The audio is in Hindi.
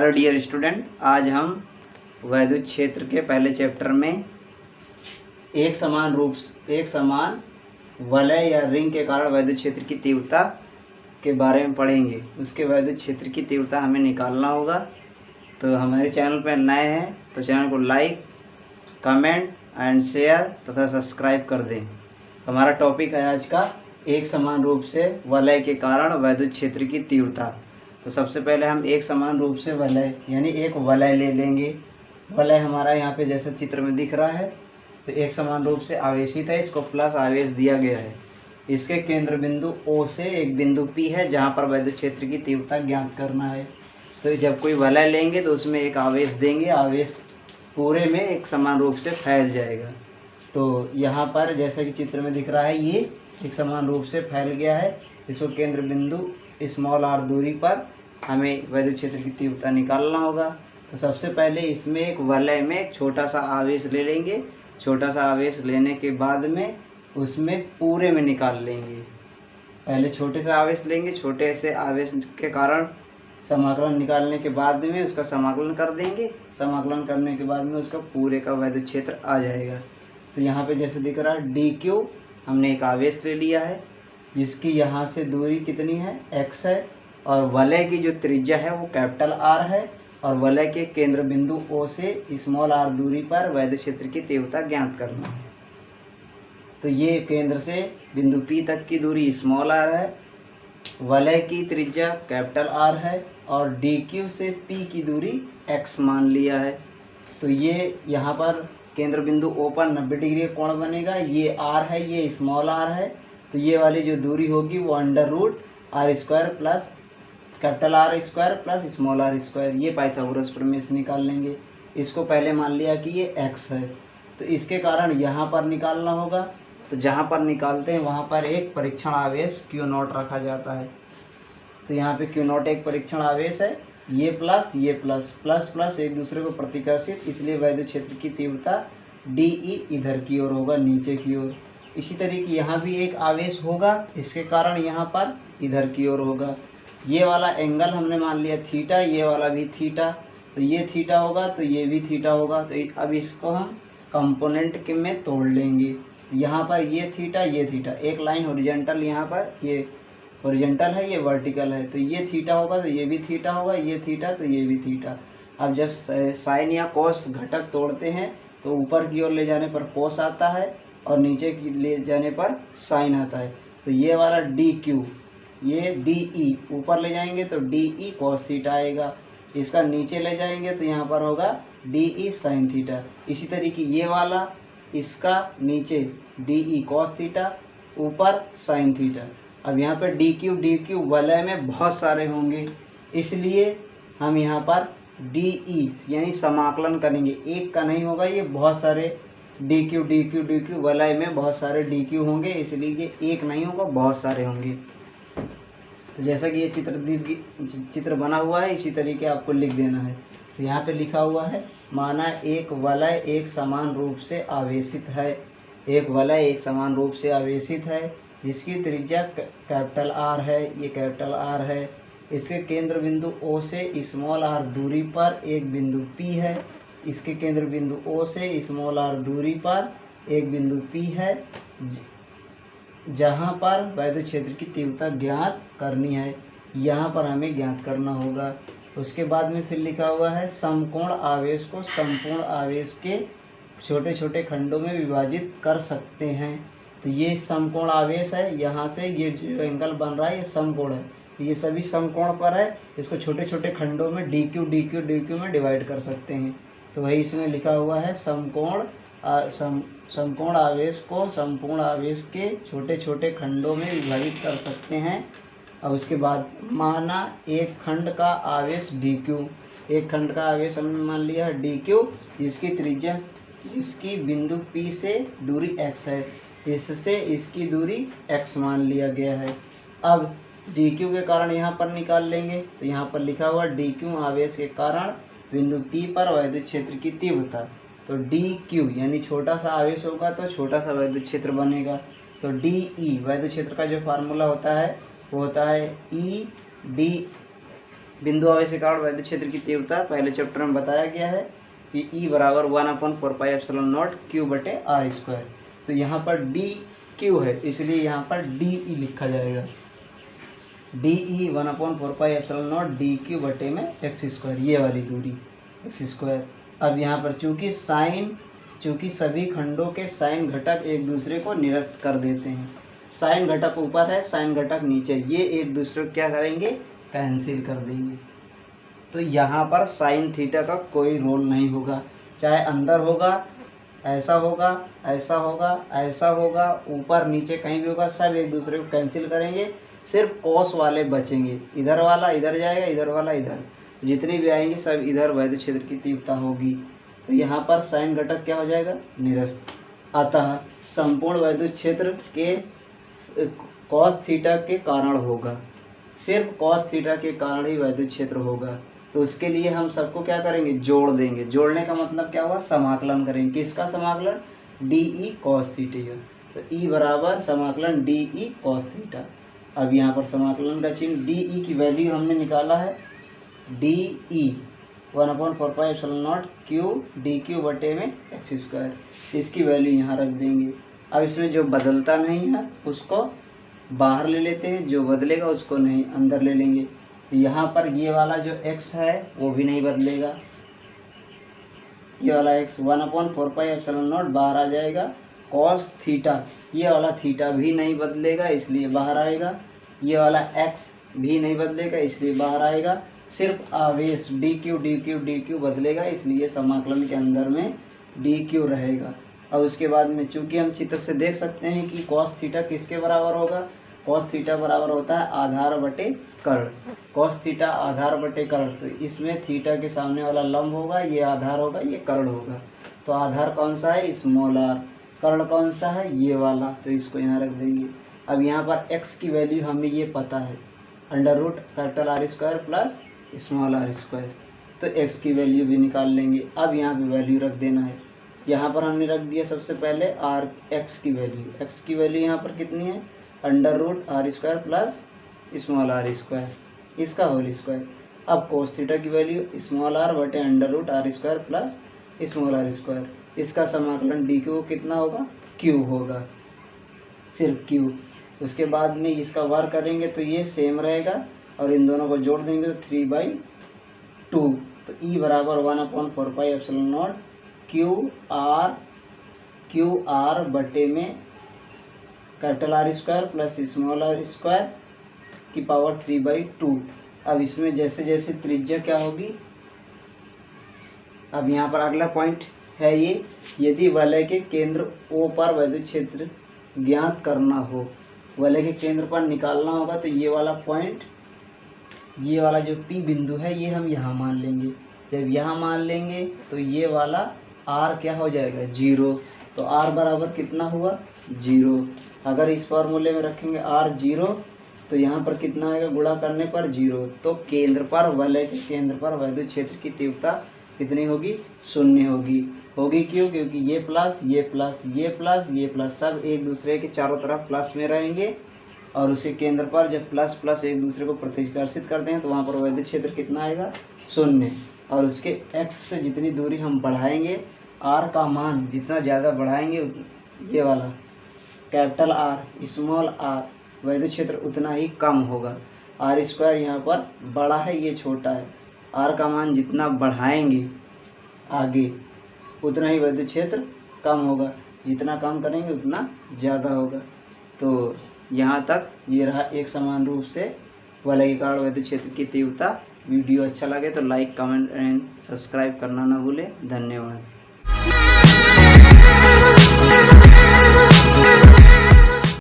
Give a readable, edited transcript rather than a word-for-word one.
हेलो डियर स्टूडेंट, आज हम वैद्युत क्षेत्र के पहले चैप्टर में एक समान वलय या रिंग के कारण वैद्युत क्षेत्र की तीव्रता के बारे में पढ़ेंगे। उसके वैद्युत क्षेत्र की तीव्रता हमें निकालना होगा। तो हमारे चैनल पर नए हैं तो चैनल को लाइक, कमेंट एंड शेयर तथा सब्सक्राइब कर दें। हमारा टॉपिक है आज का एक समान रूप से वलय के कारण वैद्युत क्षेत्र की तीव्रता। तो सबसे पहले हम एक समान रूप से वलय यानी एक वलय ले लेंगे। वलय हमारा यहाँ पे जैसा चित्र में दिख रहा है, तो एक समान रूप से आवेशित है, इसको प्लस आवेश दिया गया है। इसके केंद्र बिंदु O से एक बिंदु P है जहाँ पर वैद्युत क्षेत्र की तीव्रता ज्ञात करना है। तो जब कोई वलय लेंगे तो उसमें एक आवेश देंगे, आवेश पूरे में एक समान रूप से फैल जाएगा। तो यहाँ पर जैसा कि चित्र में दिख रहा है, ये एक समान रूप से फैल गया है। इसको केंद्र बिंदु स्मॉल r दूरी पर हमें वैद्युत क्षेत्र की तीव्रता निकालना होगा। तो सबसे पहले इसमें एक वलय में एक छोटा सा आवेश ले लेंगे। छोटा सा आवेश लेने के बाद में उसमें पूरे में निकाल लेंगे। पहले छोटे से आवेश लेंगे, छोटे से आवेश के कारण समाकलन निकालने के बाद में उसका समाकलन कर देंगे। समाकलन करने के बाद में उसका पूरे का वैद्युत क्षेत्र आ जाएगा। तो यहाँ पे जैसे दिख रहा है dq, हमने एक आवेश ले लिया है जिसकी यहाँ से दूरी कितनी है, x है, और वलय की जो त्रिज्या है वो कैपिटल R है, और वलय के केंद्र बिंदु O से स्मॉल r दूरी पर वैद्युत क्षेत्र की तीव्रता ज्ञात करना है। तो ये केंद्र से बिंदु P तक की दूरी स्मॉल r है, वलय की त्रिज्या कैपिटल R है, और dq से P की दूरी x मान लिया है। तो ये यहाँ पर केंद्र बिंदु O पर 90 डिग्री का कोण बनेगा। ये r है, ये स्मॉल r है, तो ये वाली जो दूरी होगी वो √r² plus capital R² plus small r²। ये पाइथागोरस प्रमेय से निकाल लेंगे। इसको पहले मान लिया कि ये x है, तो इसके कारण यहाँ पर निकालना होगा। तो जहाँ पर निकालते हैं वहाँ पर एक परीक्षण आवेश Q0 रखा जाता है। तो यहाँ पे Q0 एक परीक्षण आवेश है। ये प्लस प्लस एक दूसरे को प्रतिकर्षित, इसलिए वैद्युत क्षेत्र की तीव्रता DE इधर की ओर होगा, नीचे की ओर। इसी तरीके यहाँ भी एक आवेश होगा, इसके कारण यहाँ पर इधर की ओर होगा। ये वाला एंगल हमने मान लिया थीटा, ये वाला भी थीटा, तो ये थीटा होगा तो ये भी थीटा होगा। तो अब इसको हम कंपोनेंट के में तोड़ लेंगे। यहाँ पर ये थीटा, एक लाइन हॉरिजॉन्टल, यहाँ पर ये हॉरिजॉन्टल है, ये वर्टिकल है, तो ये थीटा होगा तो ये भी थीटा होगा, ये थीटा तो ये भी थीटा। अब जब साइन या कोस घटक तोड़ते हैं तो ऊपर की ओर ले जाने पर कोस आता है और नीचे की ले जाने पर साइन आता है। तो ये वाला DQ, ये DE ऊपर ले जाएंगे तो DE cos थीटा आएगा। इसका नीचे ले जाएंगे तो यहाँ पर होगा DE sin थीटा। इसी तरीके ये वाला, इसका नीचे DE cos थीटा, ऊपर sin थीटा। अब यहाँ पर DQ वलय में बहुत सारे होंगे, इसलिए हम यहाँ पर DE यानी समाकलन करेंगे। एक का नहीं होगा, ये बहुत सारे DQ वलय में बहुत सारे DQ होंगे, इसलिए ये एक नहीं होगा, बहुत सारे होंगे। तो जैसा कि ये चित्र बना हुआ है, इसी तरीके आपको लिख देना है। तो यहाँ पे लिखा हुआ है, माना एक वलय एक समान रूप से आवेशित है। एक वलय एक समान रूप से आवेशित है जिसकी त्रिज्या कैपिटल R है, ये कैपिटल R है। इसके केंद्र बिंदु O से स्मॉल r दूरी पर एक बिंदु P है। इसके केंद्र बिंदु O से स्मॉल r दूरी पर एक बिंदु P है जहाँ पर वैद्युत क्षेत्र की तीव्रता ज्ञात करनी है। यहाँ पर हमें ज्ञात करना होगा। उसके बाद में फिर लिखा हुआ है, समकोण आवेश को संपूर्ण आवेश के छोटे छोटे खंडों में विभाजित कर सकते हैं। तो ये समकोण आवेश है, यहाँ से ये जो एंगल बन रहा है ये समकोण है, ये सभी समकोण पर है। इसको छोटे छोटे खंडों में DQ में डिवाइड कर सकते हैं। तो वही इसमें लिखा हुआ है, समकोण आवेश को संपूर्ण आवेश के छोटे छोटे खंडों में विभाजित कर सकते हैं। और उसके बाद माना एक खंड का आवेश DQ, एक खंड का आवेश हमने मान लिया है DQ, जिसकी त्रिज्या, जिसकी बिंदु P से दूरी x है, इससे इसकी दूरी x मान लिया गया है। अब DQ के कारण यहाँ पर निकाल लेंगे। तो यहाँ पर लिखा हुआ DQ आवेश के कारण बिंदु P पर वैद्युत क्षेत्र की तीव्रता। तो DQ यानी छोटा सा आवेश होगा तो छोटा सा वैद्युत क्षेत्र बनेगा। तो DE वैद्युत क्षेत्र का जो फार्मूला होता है वो होता है बिंदु आवेश के कारण वैद्युत क्षेत्र की तीव्रता पहले चैप्टर में बताया गया है कि E बराबर 1/4πε0 Q/r²। तो यहाँ पर डी क्यू है, इसलिए यहाँ पर डी ई लिखा जाएगा। डी ई 1/4πε0 डी क्यू बटे में x², ये वाली दूरी x²। अब यहाँ पर चूँकि सभी खंडों के साइन घटक एक दूसरे को निरस्त कर देते हैं, साइन घटक ऊपर है, साइन घटक नीचे, ये एक दूसरे को क्या करेंगे, कैंसिल कर देंगे। तो यहाँ पर साइन थीटा का कोई रोल नहीं होगा, चाहे अंदर होगा, ऐसा होगा, ऐसा होगा, ऐसा होगा, ऊपर नीचे कहीं भी होगा, सब एक दूसरे को कैंसिल करेंगे। सिर्फ कॉस वाले बचेंगे, इधर वाला इधर जाएगा, इधर वाला इधर, जितने भी आएंगे सब इधर वैद्युत क्षेत्र की तीव्रता होगी। तो यहाँ पर साइन घटक क्या हो जाएगा, निरस्त। अतः संपूर्ण वैद्युत क्षेत्र के कॉस थीटा के कारण होगा, सिर्फ कॉस थीटा के कारण ही वैद्युत क्षेत्र होगा। तो उसके लिए हम सबको क्या करेंगे, जोड़ देंगे। जोड़ने का मतलब क्या हुआ, समाकलन करेंगे। किसका समाकलन, डी ई कॉस थीटा। तो ई बराबर समाकलन डी ई कॉस थीटा। अब यहाँ पर समाकलन का चिन्ह, डी ई की वैल्यू हमने निकाला है, D E 1/4πε0 Q D Q बटे में x²। इसकी वैल्यू यहाँ रख देंगे। अब इसमें जो बदलता नहीं है उसको बाहर ले लेते हैं, जो बदलेगा उसको नहीं अंदर ले लेंगे। यहाँ पर ये वाला जो x है वो भी नहीं बदलेगा, ये वाला x 1/4πε0 बाहर आ जाएगा। कॉस थीटा, ये वाला थीटा भी नहीं बदलेगा इसलिए बाहर आएगा। ये वाला x भी नहीं बदलेगा इसलिए बाहर आएगा। सिर्फ आवेश डी क्यू बदलेगा, इसलिए समाकलन के अंदर में डी क्यू रहेगा। और उसके बाद में चूंकि हम चित्र से देख सकते हैं कि कॉस थीटा किसके बराबर होगा, कॉस थीटा बराबर होता है आधार बटे कर्ण। कॉस थीटा आधार बटे कर्ण, तो इसमें थीटा के सामने वाला लंब होगा, ये आधार होगा, ये कर्ण होगा। तो आधार कौन सा है, स्मॉल आर। कर्ण कौन सा है, ये वाला, तो इसको यहाँ रख देंगे। अब यहाँ पर x की वैल्यू हमें ये पता है, √R² प्लस स्मॉल r²। तो x की वैल्यू भी निकाल लेंगे। अब यहाँ पे वैल्यू रख देना है। यहाँ पर हमने रख दिया सबसे पहले x की वैल्यू। x की वैल्यू यहाँ पर कितनी है, √R² प्लस स्मॉल r², इसका होल स्क्वायर। अब कोस थीटा की वैल्यू स्मॉल r बटे √R² प्लस स्मॉल r²। इसका समाकलन डी क्यू कितना होगा, q होगा, सिर्फ q। उसके बाद में इसका वर्ग करेंगे तो ये सेम रहेगा, और इन दोनों को जोड़ देंगे तो 3/2। तो E बराबर 1/4πε0 क्यू आर बटे में R² प्लस स्मॉल r² की पावर 3/2। अब इसमें जैसे जैसे त्रिज्या क्या होगी, अब यहाँ पर अगला पॉइंट है ये, यदि वलय के केंद्र O पर वैद्युत क्षेत्र ज्ञात करना हो, वलय के केंद्र पर निकालना होगा, तो ये वाला पॉइंट, ये वाला जो P बिंदु है ये हम यहाँ मान लेंगे। जब यहाँ मान लेंगे तो ये वाला R क्या हो जाएगा, 0। तो R बराबर कितना हुआ, 0। अगर इस फॉर्मूले में रखेंगे R 0, तो यहाँ पर कितना आएगा, गुणा करने पर 0। तो केंद्र पर, वलय के केंद्र पर वैद्युत क्षेत्र की तीव्रता कितनी होगी, 0 होगी। क्यों, क्योंकि ये प्लस ये प्लस ये प्लस ये प्लस सब एक दूसरे के चारों तरफ प्लस में रहेंगे, और उसके केंद्र पर जब प्लस प्लस एक दूसरे को प्रतिस्पर्शित करते हैं तो वहाँ पर वैद्युत क्षेत्र कितना आएगा, 0। और उसके x से जितनी दूरी हम बढ़ाएंगे, r का मान जितना ज़्यादा बढ़ाएंगे, ये वाला कैपिटल R स्मॉल r, वैद्युत क्षेत्र उतना ही कम होगा। R² यहाँ पर बड़ा है, ये छोटा है। R का मान जितना बढ़ाएंगे आगे, उतना ही वैद्युत क्षेत्र कम होगा, जितना कम करेंगे उतना ज़्यादा होगा। तो यहाँ तक ये रहा एक समान रूप से वलय के कारण वैद्युत क्षेत्र की तीव्रता। वीडियो अच्छा लगे तो लाइक, कमेंट एंड सब्सक्राइब करना ना भूलें। धन्यवाद।